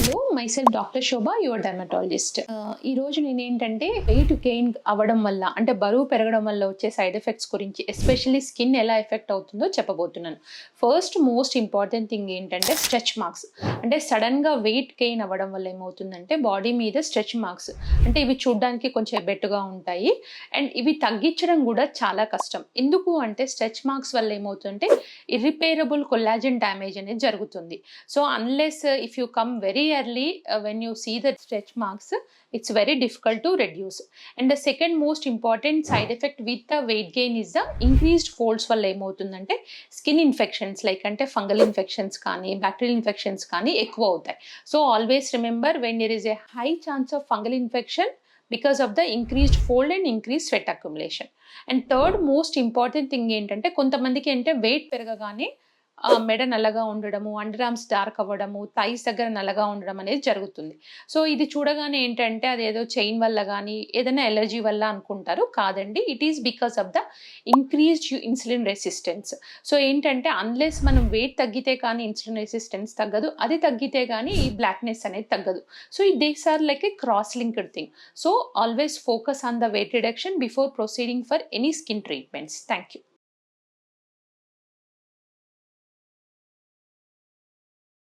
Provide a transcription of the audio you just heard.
Hello myself doctor Shobha your dermatologist. ఈరోజు నేనేంటంటే weight gain అవ్వడం వల్ల అంటే బరువు పెరగడం వల్ల వచ్చే సైడ్ ఎఫెక్ట్స్ గురించి ఎస్పెషల్లీ స్కిన్ ఎలా ఎఫెక్ట్ అవుతుందో చెప్పబోతున్నాను. ఫస్ట్ మోస్ట్ ఇంపార్టెంట్ థింగ్ ఏంటంటే స్ట్రెచ్ మార్క్స్. అంటే సడన్గా వెయిట్ గెయిన్ అవ్వడం వల్ల ఏమవుతుందంటే బాడీ మీద స్ట్రెచ్ మార్క్స్ అంటే ఇవి చూడడానికి కొంచెం ఎబ్బెట్టుగా ఉంటాయి అండ్ ఇవి తగ్గించడం కూడా చాలా కష్టం. ఎందుకు అంటే స్ట్రెచ్ మార్క్స్ వల్ల ఏమవుతుందంటే ఇర్రిపేరబుల్ కొల్లాజన్ డ్యామేజ్ అనేది జరుగుతుంది. So unless if you come very early when you see the stretch marks, it's very difficult to reduce. And the second most important side effect with the weight gain is the increased folds వల్ల ఏమవుతుందంటే skin infections like అంటే fungal infections కానీ bacterial infections కానీ ఎక్కువ అవుతాయి. So always remember when there is a high chance of fungal infection because of the increased fold and increased sweat accumulation. And third most important thing ఏంటంటే కొంతమందికి అంటే wait పెరగగానే మెడ నల్లగా ఉండడము, అండర్ ఆర్మ్స్ డార్క్ అవ్వడము, థైస్ దగ్గర నల్లగా ఉండడం అనేది జరుగుతుంది. సో ఇది చూడగానే ఏంటంటే అదేదో చైన్ వల్ల కానీ ఏదైనా ఎలర్జీ వల్ల అనుకుంటారు. కాదండి, it is because of the increased insulin resistance. So ఏంటంటే అన్లెస్ మనం వెయిట్ తగ్గితే కానీ ఇన్సులిన్ రెసిస్టెన్స్ తగ్గదు, అది తగ్గితే కానీ ఈ బ్లాక్నెస్ అనేది తగ్గదు. So these are like a cross linked thing. So always focus on the weight reduction before proceeding for any skin treatments. Thank you.